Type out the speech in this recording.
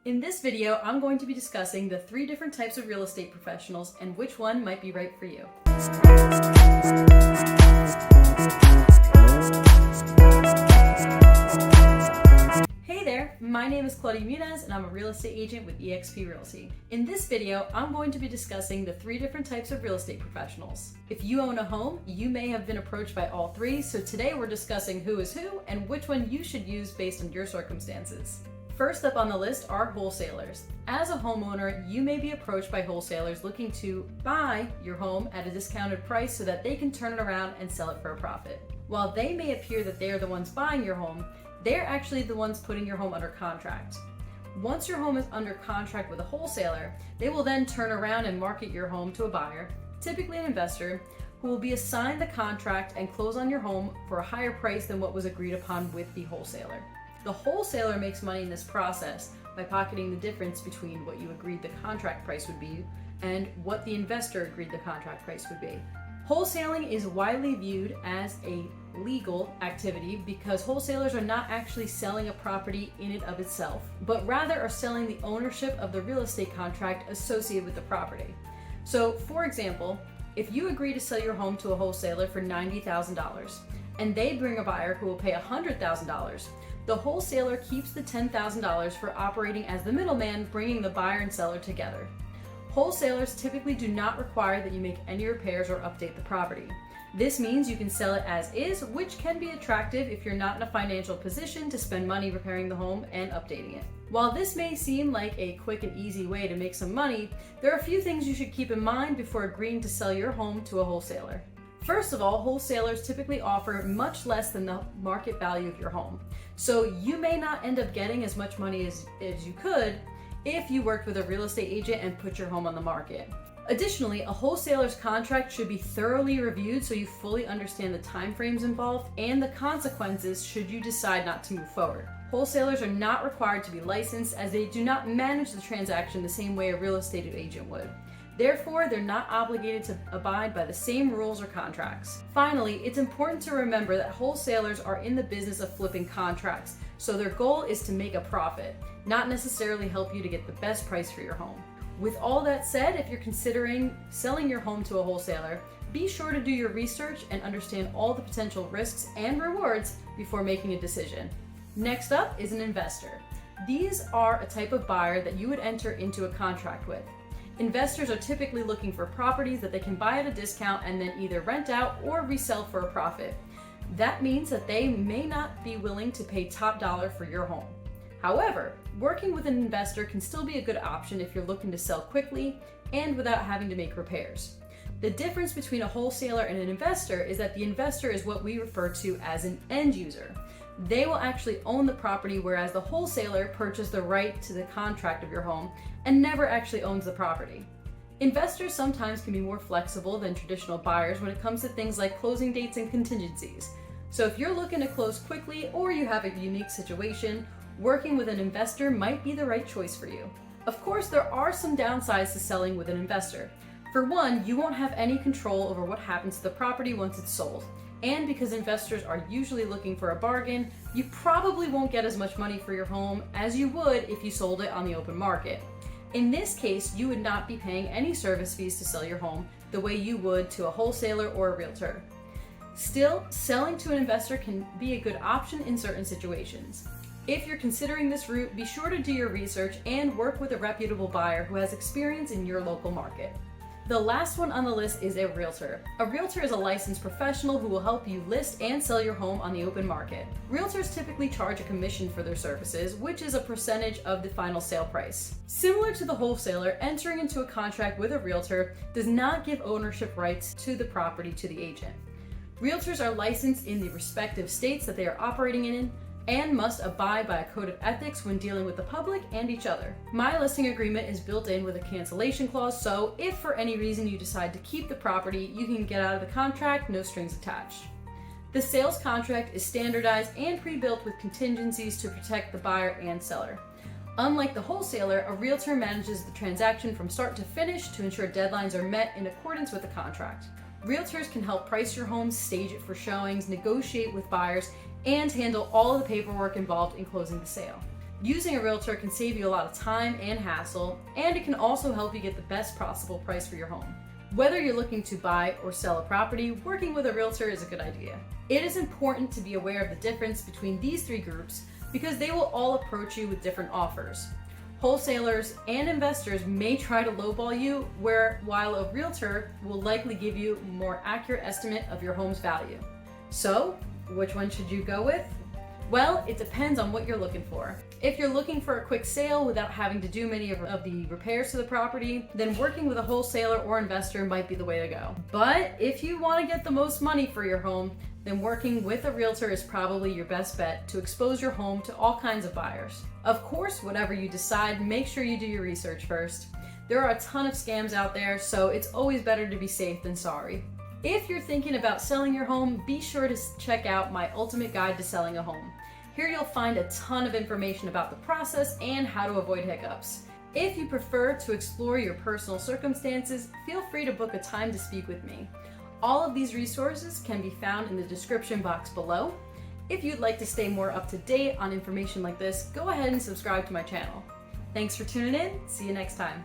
In this video, I'm going to be discussing the 3 different types of real estate professionals and which one might be right for you. Hey there, my name is Claudia Muniz and I'm a real estate agent with eXp Realty. In this video, I'm going to be discussing the 3 different types of real estate professionals. If you own a home, you may have been approached by all 3, so today we're discussing who is who and which one you should use based on your circumstances. First up on the list are wholesalers. As a homeowner, you may be approached by wholesalers looking to buy your home at a discounted price so that they can turn it around and sell it for a profit. While they may appear that they are the ones buying your home, they're actually the ones putting your home under contract. Once your home is under contract with a wholesaler, they will then turn around and market your home to a buyer, typically an investor, who will be assigned the contract and close on your home for a higher price than what was agreed upon with the wholesaler. The wholesaler makes money in this process by pocketing the difference between what you agreed the contract price would be and what the investor agreed the contract price would be. Wholesaling is widely viewed as a legal activity because wholesalers are not actually selling a property in and of itself, but rather are selling the ownership of the real estate contract associated with the property. So, for example, if you agree to sell your home to a wholesaler for $90,000 and they bring a buyer who will pay $100,000, the wholesaler keeps the $10,000 for operating as the middleman, bringing the buyer and seller together. Wholesalers typically do not require that you make any repairs or update the property. This means you can sell it as is, which can be attractive if you're not in a financial position to spend money repairing the home and updating it. While this may seem like a quick and easy way to make some money, there are a few things you should keep in mind before agreeing to sell your home to a wholesaler. First of all, wholesalers typically offer much less than the market value of your home. So you may not end up getting as much money as you could if you worked with a real estate agent and put your home on the market. Additionally, a wholesaler's contract should be thoroughly reviewed so you fully understand the timeframes involved and the consequences should you decide not to move forward. Wholesalers are not required to be licensed as they do not manage the transaction the same way a real estate agent would. Therefore, they're not obligated to abide by the same rules or contracts. Finally, it's important to remember that wholesalers are in the business of flipping contracts, so their goal is to make a profit, not necessarily help you to get the best price for your home. With all that said, if you're considering selling your home to a wholesaler, be sure to do your research and understand all the potential risks and rewards before making a decision. Next up is an investor. These are a type of buyer that you would enter into a contract with. Investors are typically looking for properties that they can buy at a discount and then either rent out or resell for a profit. That means that they may not be willing to pay top dollar for your home. However, working with an investor can still be a good option if you're looking to sell quickly and without having to make repairs. The difference between a wholesaler and an investor is that the investor is what we refer to as an end user. They will actually own the property, whereas the wholesaler purchased the right to the contract of your home and never actually owns the property. Investors sometimes can be more flexible than traditional buyers when it comes to things like closing dates and contingencies. So if you're looking to close quickly or you have a unique situation, working with an investor might be the right choice for you. Of course, there are some downsides to selling with an investor. For one, you won't have any control over what happens to the property once it's sold. And because investors are usually looking for a bargain, you probably won't get as much money for your home as you would if you sold it on the open market. In this case, you would not be paying any service fees to sell your home the way you would to a wholesaler or a realtor. Still, selling to an investor can be a good option in certain situations. If you're considering this route, be sure to do your research and work with a reputable buyer who has experience in your local market. The last one on the list is a realtor. A realtor is a licensed professional who will help you list and sell your home on the open market. Realtors typically charge a commission for their services, which is a percentage of the final sale price. Similar to the wholesaler, entering into a contract with a realtor does not give ownership rights to the property to the agent. Realtors are licensed in the respective states that they are operating in and must abide by a code of ethics when dealing with the public and each other. My listing agreement is built in with a cancellation clause, so if for any reason you decide to keep the property, you can get out of the contract, no strings attached. The sales contract is standardized and pre-built with contingencies to protect the buyer and seller. Unlike the wholesaler, a realtor manages the transaction from start to finish to ensure deadlines are met in accordance with the contract. Realtors can help price your home, stage it for showings, negotiate with buyers, and handle all of the paperwork involved in closing the sale. Using a realtor can save you a lot of time and hassle, and it can also help you get the best possible price for your home. Whether you're looking to buy or sell a property, working with a realtor is a good idea. It is important to be aware of the difference between these three groups because they will all approach you with different offers. Wholesalers and investors may try to lowball you, while a realtor will likely give you a more accurate estimate of your home's value. So, which one should you go with? Well, it depends on what you're looking for. If you're looking for a quick sale without having to do many of the repairs to the property, then working with a wholesaler or investor might be the way to go. But if you want to get the most money for your home, then working with a realtor is probably your best bet to expose your home to all kinds of buyers. Of course, whatever you decide, make sure you do your research first. There are a ton of scams out there, so it's always better to be safe than sorry. If you're thinking about selling your home, be sure to check out my Ultimate Guide to Selling a Home. Here you'll find a ton of information about the process and how to avoid hiccups. If you prefer to explore your personal circumstances, feel free to book a time to speak with me. All of these resources can be found in the description box below. If you'd like to stay more up to date on information like this, go ahead and subscribe to my channel. Thanks for tuning in. See you next time.